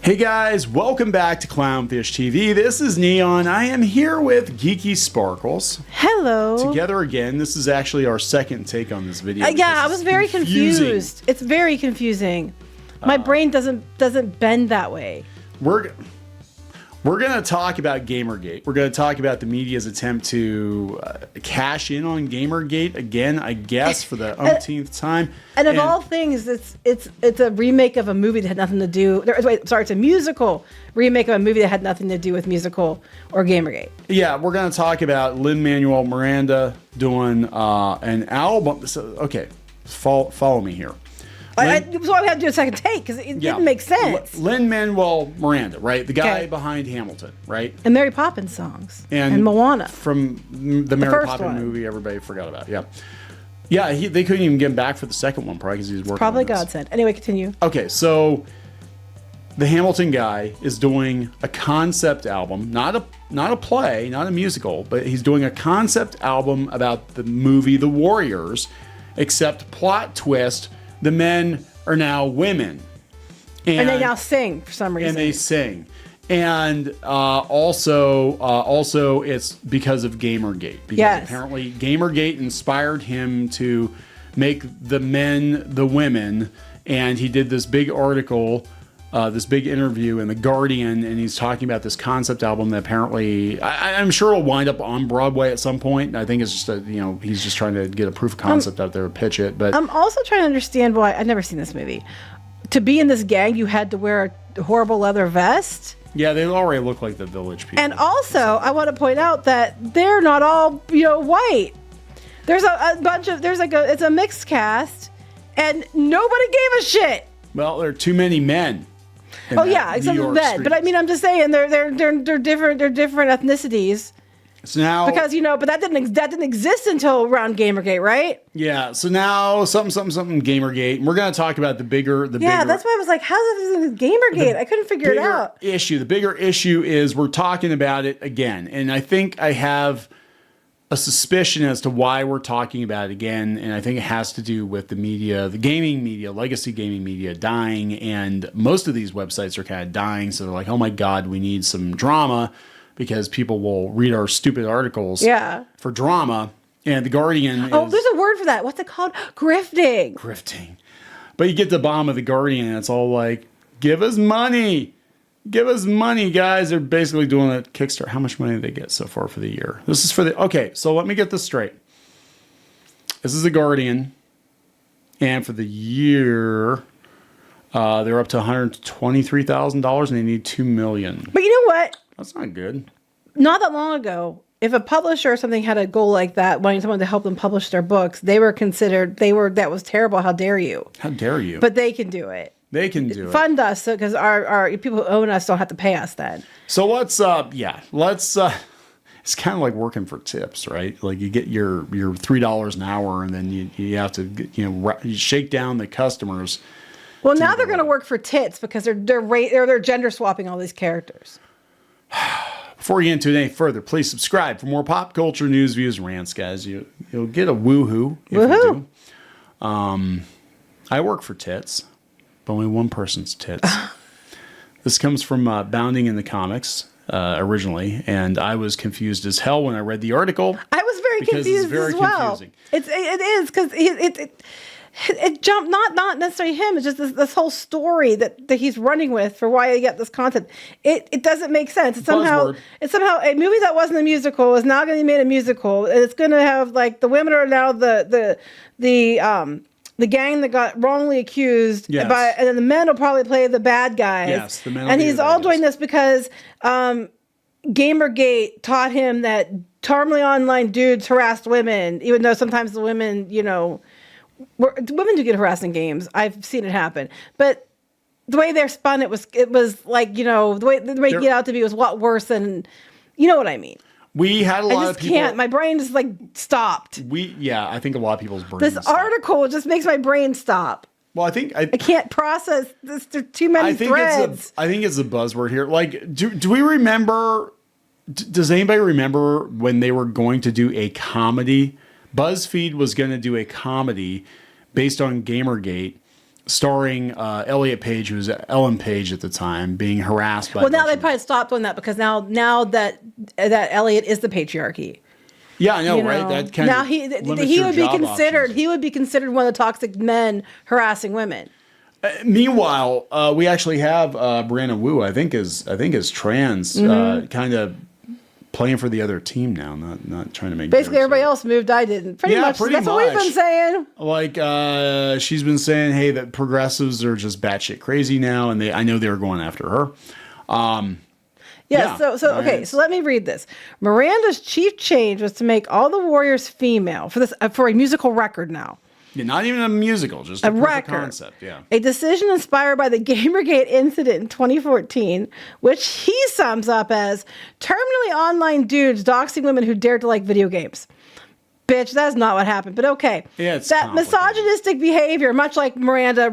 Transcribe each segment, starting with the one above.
Hey guys, welcome back to Clownfish TV. This is Neon. I am here with Geeky Sparkles. Hello. Together again. This is actually our second take on this video. Yeah, I was very confused. It's very confusing. My brain doesn't bend that way. We're going to talk about Gamergate. We're going to talk about the media's attempt to cash in on Gamergate again, I guess, for the umpteenth time. And of all things, it's a remake of a movie that had nothing to do. It's a musical remake of a movie that had nothing to do with musical or Gamergate. Yeah, we're going to talk about Lin-Manuel Miranda doing an album. So, okay, follow me here. So I had to do a second take because it didn't make sense. Lin-Manuel Miranda, right? The guy behind Hamilton, right? And Mary Poppins songs. And Moana. From the Mary Poppins movie everybody forgot about. Yeah. Yeah, they couldn't even get him back for the second one probably because he was working probably on this. godsend. Anyway, continue. Okay, so the Hamilton guy is doing a concept album, not a play, not a musical, but he's doing a concept album about the movie The Warriors, except plot twist, the men are now women. And they now sing for some reason. And they sing. And also it's because of Gamergate. Because apparently Gamergate inspired him to make the men the women. And he did this big article, this big interview in The Guardian, and he's talking about this concept album that apparently, I'm sure it'll wind up on Broadway at some point. I think it's just he's just trying to get a proof of concept out there, pitch it. But I'm also trying to understand why, I've never seen this movie. To be in this gang, you had to wear a horrible leather vest. Yeah, they already look like the Village people. And also, I want to point out that they're not all, white. There's a bunch of, it's a mixed cast, and nobody gave a shit. Well, there are too many men. Oh yeah, except for men. But I mean, I'm just saying they're different. They're different ethnicities. So now, because but that didn't exist until around Gamergate, right? Yeah. So now something Gamergate. And we're going to talk about the bigger. That's why I was like, how's this Gamergate? I couldn't figure it out. The bigger issue is we're talking about it again, and I think I have a suspicion as to why we're talking about it again, and I think it has to do with the media, the gaming media, legacy gaming media dying, and most of these websites are kind of dying, so they're like, oh my God, we need some drama, because people will read our stupid articles for drama, and The Guardian there's a word for that. What's it called? Grifting. Grifting. But you get the bomb of The Guardian, and it's all like, give us money. Give us money, guys. They're basically doing a Kickstarter. How much money did they get so far for the year? This is for the... Okay, so let me get this straight. This is The Guardian. And for the year, they're up to $123,000 and they need $2 million. But you know what? That's not good. Not that long ago, if a publisher or something had a goal like that, wanting someone to help them publish their books, they were considered... that was terrible. How dare you? How dare you? But they can do it. They can do it. Fund us because our people who own us don't have to pay us then. So let's it's kind of like working for tips, right? Like you get your $3 an hour and then you have to, you shake down the customers. Well, now they're going to work for tits because they're gender swapping all these characters. Before we get into it any further, please subscribe for more pop culture news, views, and rants, guys. You'll get a woohoo if you do. I work for tits. But only one person's tits. This comes from Bounding in the Comics originally, and I was confused as hell when I read the article. I was very confused as well. Confusing. It is because it jumped not necessarily him. It's just this whole story that he's running with for why he got this content. It doesn't make sense. It's somehow a movie that wasn't a musical is now going to be made a musical, and it's going to have like the women are now the gang that got wrongly accused, and then the men will probably play the bad guys. Yes, the men. And he's all doing this because Gamergate taught him that normally online dudes harassed women, even though sometimes the women, women do get harassed in games. I've seen it happen, but the way they're spun, it was like the way you get out to be was a lot worse than, you know what I mean. We had a lot of people. Can't. My brain just stopped. I think a lot of people's brains. This article just makes my brain stop. Well, I think I can't process this. There's too many threads. I think it's a buzzword here. Like, do we remember? Does anybody remember when they were going to do a comedy? BuzzFeed was going to do a comedy based on Gamergate, starring Elliot Page, who was Ellen Page at the time, being harassed by. Well, now they probably stopped doing that because now that Elliot is the patriarchy. Yeah, I know, right? That kind now of he would be considered one of the toxic men harassing women. Meanwhile, we actually have Brianna Wu. I think is trans, kind of playing for the other team now, not trying to make. Basically, everybody else moved. I didn't. Pretty much. That's what we've been saying. Like she's been saying, hey, that progressives are just batshit crazy now, and I know they were going after her. So let me read this. Miranda's chief change was to make all the warriors female for a musical record now. Yeah, not even a musical, just a record concept. Yeah, a decision inspired by the Gamergate incident in 2014, which he sums up as terminally online dudes doxing women who dared to like video games. Bitch, that's not what happened, but okay. Yeah, it's that misogynistic behavior, much like Miranda,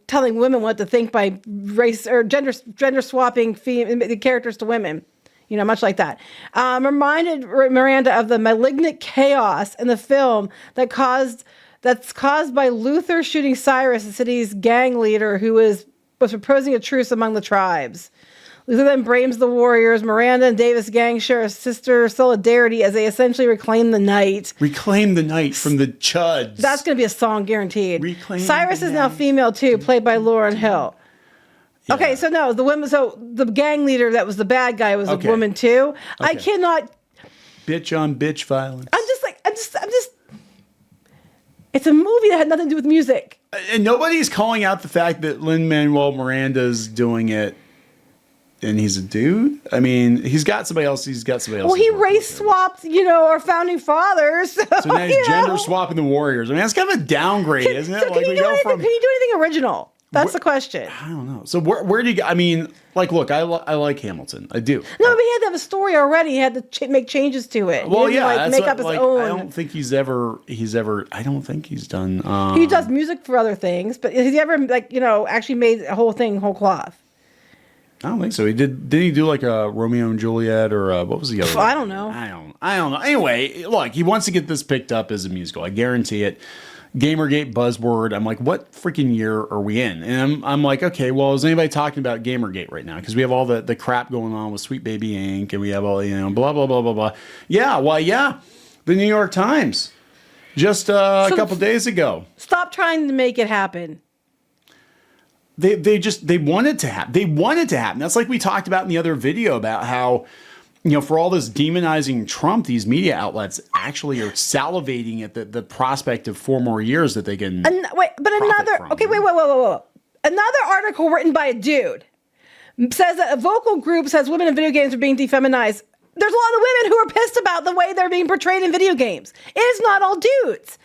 telling women what to think by race or gender swapping the characters to women, much like that, reminded Miranda of the malignant chaos in the film that's caused by Luther shooting Cyrus, the city's gang leader, who was proposing a truce among the tribes. Luther then blames the warriors. Miranda and Davis' gang share a sister solidarity as they essentially reclaim the night. Reclaim the night from the chuds. That's going to be a song guaranteed. Reclaim Cyrus is now female too, played by Lauryn Hill. Yeah. Okay, so no, the gang leader that was the bad guy was a woman too. Okay. I cannot. Bitch on bitch violence. I'm just. It's a movie that had nothing to do with music. And nobody's calling out the fact that Lin-Manuel Miranda's doing it and he's a dude. I mean, he's got somebody else. Well, he race swapped, our founding fathers. So now he's gender swapping the warriors. I mean, that's kind of a downgrade, isn't it? So can you do anything original? That's the question. I don't know. So where do you go? I mean, look, I like Hamilton. I do. No, but he had to have a story already. He had to make changes to it. Well, make up his own. I don't think he's ever. I don't think he's done. He does music for other things, but has he ever actually made a whole cloth? I don't think so. Did he do like a Romeo and Juliet or what was the other one? I don't know. I don't know. Anyway, look, he wants to get this picked up as a musical. I guarantee it. Gamergate buzzword. I'm like, what freaking year are we in? And I'm like, okay, well, is anybody talking about Gamergate right now? Because we have all the crap going on with Sweet Baby Inc. and we have all, blah, blah, blah, blah, blah. Yeah, the New York Times just a couple days ago. Stop trying to make it happen. They want it to happen. They want it to happen. That's like we talked about in the other video about how, for all this demonizing Trump, these media outlets actually are salivating at the prospect of 4 more years that they can. Wait. Another article written by a dude says that a vocal group says women in video games are being defeminized. There's a lot of women who are pissed about the way they're being portrayed in video games. It is not all dudes.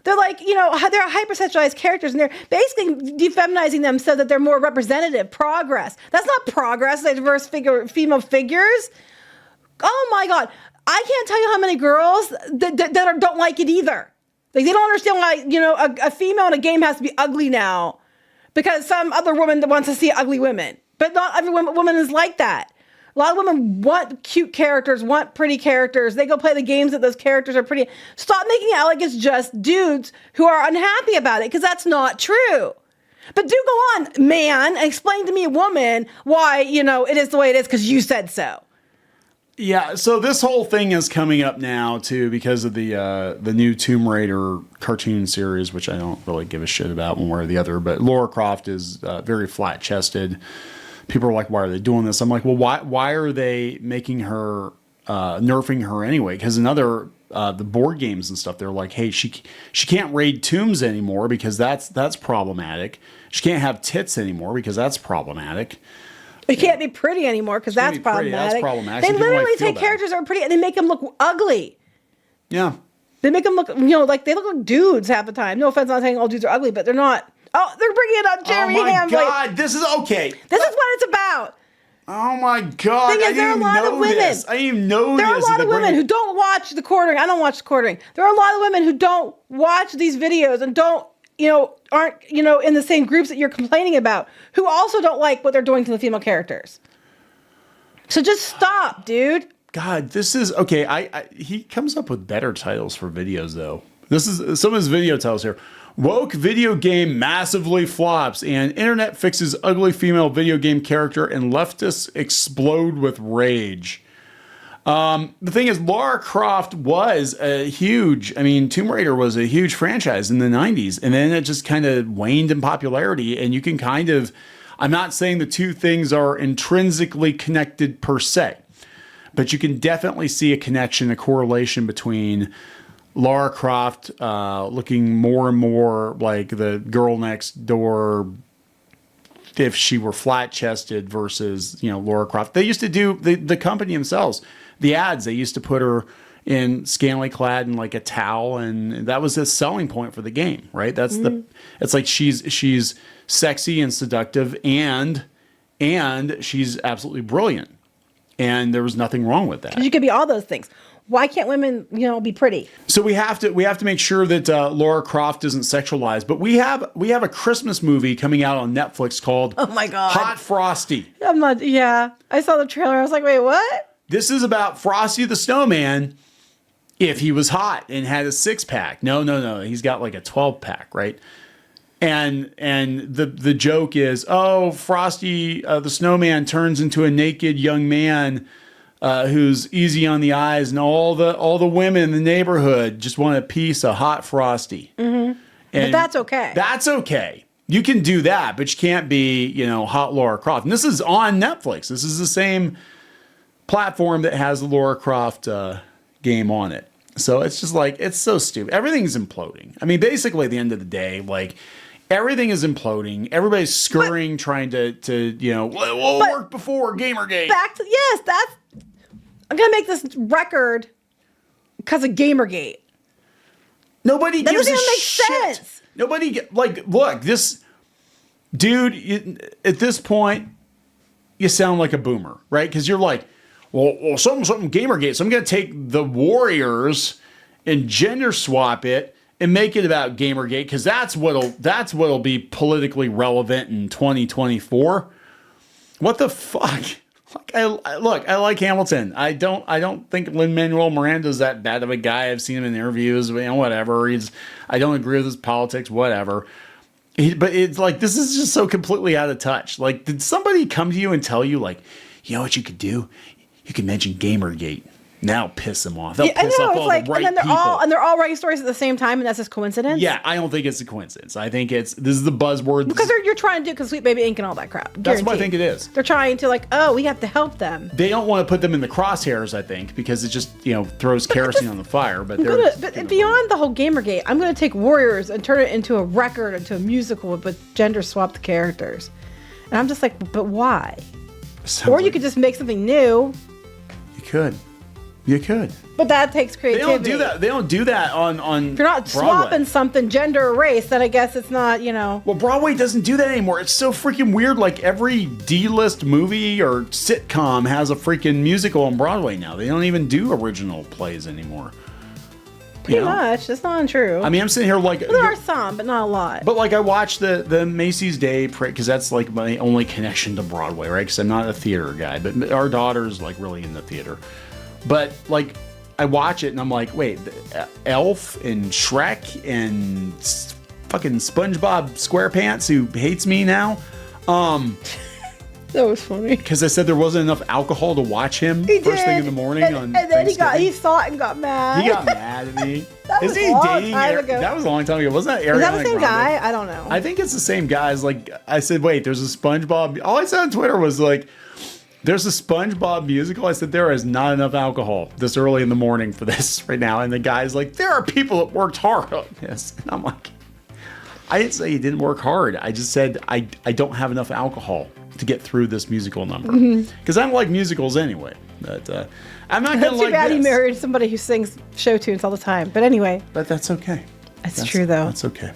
They're like, they're hypersexualized characters, and they're basically defeminizing them so that they're more representative. Progress. That's not progress. They're diverse female figures. Oh my God. I can't tell you how many girls that don't like it either. Like, they don't understand why, a female in a game has to be ugly now because some other woman that wants to see ugly women. But not every woman is like that. A lot of women want cute characters, want pretty characters. They go play the games that those characters are pretty. Stop making it out like it's just dudes who are unhappy about it, because that's not true. But do go on, man, and explain to me, a woman, why, it is the way it is because you said so. Yeah, so this whole thing is coming up now, too, because of the new Tomb Raider cartoon series, which I don't really give a shit about one way or the other. But Lara Croft is very flat-chested. People are like, why are they doing this? I'm like, well, why are they making her, nerfing her anyway? Because in other, the board games and stuff, they're like, hey, she can't raid tombs anymore because that's problematic. She can't have tits anymore because that's problematic. It can't be pretty anymore because that's problematic. That's problematic. They literally take characters that are pretty and they make them look ugly. Yeah. They make them look, like they look like dudes half the time. No offense, I'm not saying all dudes are ugly, but they're not. Oh, they're bringing it on Jeremy Ham. Oh my God, this is okay. This is what it's about. Oh my God, I didn't even know this. I didn't even know this. There are a lot of women who don't watch the quartering. I don't watch the quartering. There are a lot of women who don't watch these videos and don't, aren't, in the same groups that you're complaining about, who also don't like what they're doing to the female characters. So just stop, dude. God, this is okay. He comes up with better titles for videos though. This is some of his video titles here. Woke video game massively flops, and internet fixes ugly female video game character, and leftists explode with rage. The thing is, Lara Croft was a huge, Tomb Raider was a huge franchise in the 90s, and then it just kind of waned in popularity, and you can kind of, I'm not saying the two things are intrinsically connected per se, but you can definitely see a connection, a correlation between Lara Croft looking more and more like the girl next door if she were flat-chested versus, Lara Croft. They used to do, the company themselves, the ads, they used to put her in scantily clad in like a towel, and that was a selling point for the game, right? That's it's like she's sexy and seductive, and she's absolutely brilliant. And there was nothing wrong with that. You could be all those things. Why can't women, be pretty? So we have to make sure that Lara Croft isn't sexualized. But we have a Christmas movie coming out on Netflix called Oh my God, Hot Frosty. I saw the trailer. I was like, wait, what? This is about Frosty the Snowman if he was hot and had a 6-pack. No. He's got like a 12-pack, right? And the joke is, Frosty the Snowman turns into a naked young man who's easy on the eyes, and all the women in the neighborhood just want a piece of hot Frosty. Mm-hmm. But that's okay. That's okay. You can do that, but you can't be, hot Lara Croft. And this is on Netflix. This is the same platform that has the Lara Croft game on it. So it's just like, it's so stupid. Everything's imploding. Basically at the end of the day, like, everything is imploding. Everybody's scurrying, trying to what worked before Gamergate. I'm going to make this record because of Gamergate. Nobody that gives a doesn't make shit. Sense. Nobody, look, this dude, at this point, you sound like a boomer, right? Because you're like, well, something Gamergate. So I'm going to take the Warriors and gender swap it and make it about Gamergate, because that's what'll be politically relevant in 2024. What the fuck? I like Hamilton. I don't think Lin-Manuel Miranda is that bad of a guy. I've seen him in interviews, whatever. I don't agree with his politics, whatever. But it's like, this is just so completely out of touch. Like, did somebody come to you and tell you, like, you know what you could do? You could mention Gamergate. Now piss them off. They'll piss off all the right people. And they're all writing stories at the same time, and that's just coincidence? Yeah, I don't think it's a coincidence. I think this is the buzzword. Because you're trying to do Sweet Baby Inc. and all that crap. That's what I think it is. They're trying to we have to help them. They don't want to put them in the crosshairs, I think, because it just, throws kerosene on the fire. But beyond the whole Gamergate, I'm going to take Warriors and turn it into a record, into a musical with gender swapped characters. And I'm just like, but why? Or you could just make something new. You could. But that takes creativity. They don't do that on If you're not Broadway. swapping something gender or race, then I guess it's not, Well, Broadway doesn't do that anymore. It's so freaking weird. Like, every D-list movie or sitcom has a freaking musical on Broadway now. They don't even do original plays anymore. Pretty much. That's not untrue. I'm sitting here like... There are some, but not a lot. But, like, I watched the Macy's Day, because that's, like, my only connection to Broadway, right? Because I'm not a theater guy. But our daughter's, like, really into theater. But, like, I watch it and I'm like, wait, Elf and Shrek and fucking SpongeBob SquarePants, who hates me now. That was funny. Because I said there wasn't enough alcohol to watch him first thing in the morning and then he saw it and got mad. He got mad at me. That was a long time ago. That was a long time ago. Wasn't that Ariana Is that the same Grande? guy? I don't know. I think it's the same guy. Like, I said, wait, there's a SpongeBob. All I said on Twitter was like, there's a SpongeBob musical. I said, there is not enough alcohol this early in the morning for this right now. And the guy's like, there are people that worked hard on this. And I'm like, I didn't say he didn't work hard. I just said, I don't have enough alcohol to get through this musical number. Because I don't like musicals anyway. But I'm not going to like this. Too bad he married somebody who sings show tunes all the time. But anyway. But that's okay. That's true, though. That's okay.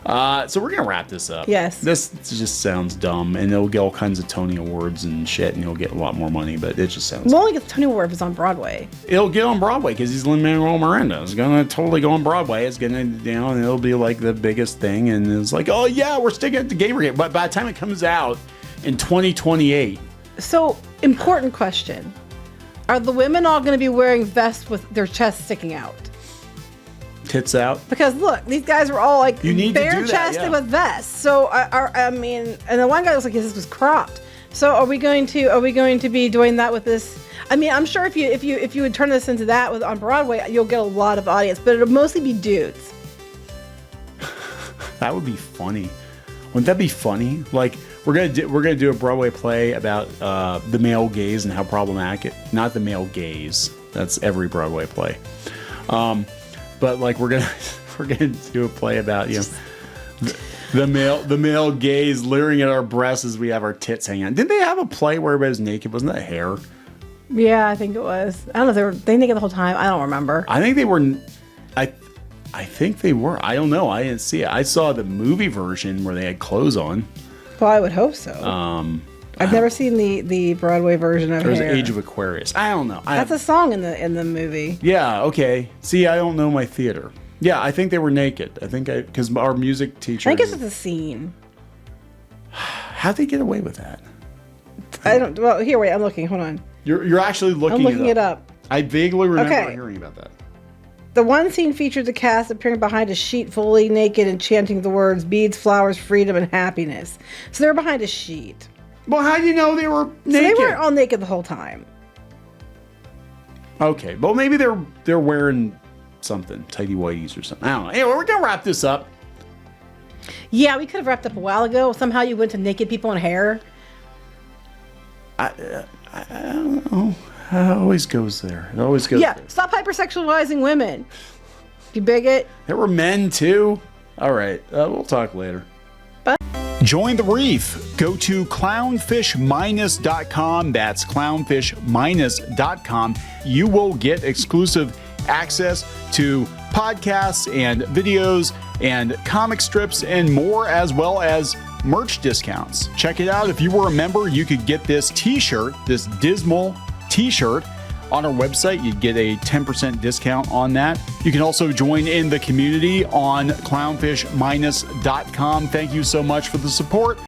So we're going to wrap this up. Yes. This just sounds dumb, and it'll get all kinds of Tony Awards and shit, and he'll get a lot more money, but it just sounds... We'll only get the Tony Award if it's on Broadway. It'll get on Broadway, because he's Lin-Manuel Miranda. It's going to totally go on Broadway. It's going to, and it'll be like the biggest thing, and it's like, oh yeah, we're sticking it to Gamergate. But by the time it comes out in 2028... So, important question. Are the women all going to be wearing vests with their chests sticking out? Tits out. Because look, these guys were all like bare chested with vests. So I mean, and the one guy looks like his was cropped. So are we going to be doing that with this? I mean, I'm sure if you would turn this into that on Broadway, you'll get a lot of audience, but it'll mostly be dudes. That would be funny. Wouldn't that be funny? Like we're gonna do a Broadway play about the male gaze and how problematic not the male gaze. That's every Broadway play. But like we're gonna do a play about the male gaze leering at our breasts as we have our tits hanging out. Didn't they have a play where everybody was naked? Wasn't that Hair? Yeah, I think it was. I don't know if they naked the whole time. I don't remember. I think they were. I think they were. I don't know. I didn't see it. I saw the movie version where they had clothes on. Well, I would hope so. I've never seen the Broadway version of There's Hair. Age of Aquarius. I don't know. That's a song in the movie. Yeah. Okay. See, I don't know my theater. Yeah, I think they were naked. Because our music teacher. I think it's just a scene. How'd they get away with that? I don't. Well, here, wait. I'm looking. Hold on. You're actually looking. I'm looking it up. I vaguely remember hearing about that. The one scene featured the cast appearing behind a sheet fully naked and chanting the words beads, flowers, freedom, and happiness. So they're behind a sheet. Well, how do you know they were naked? So they weren't all naked the whole time. Okay. Well, maybe they're wearing something. Tighty whities or something. I don't know. Anyway, we're going to wrap this up. Yeah, we could have wrapped up a while ago. Somehow you went to naked people in Hair. I don't know. It always goes there. It always goes there. Stop hypersexualizing women. You bigot. There were men too. All right. We'll talk later. Bye. Join the reef. Go to clownfish-.com. That's clownfish-.com. You will get exclusive access to podcasts and videos and comic strips and more, as well as merch discounts. Check it out. If you were a member, you could get this t-shirt, this dismal t-shirt on our website. You'd get a 10% discount on that. You can also join in the community on clownfish-.com. Thank you so much for the support.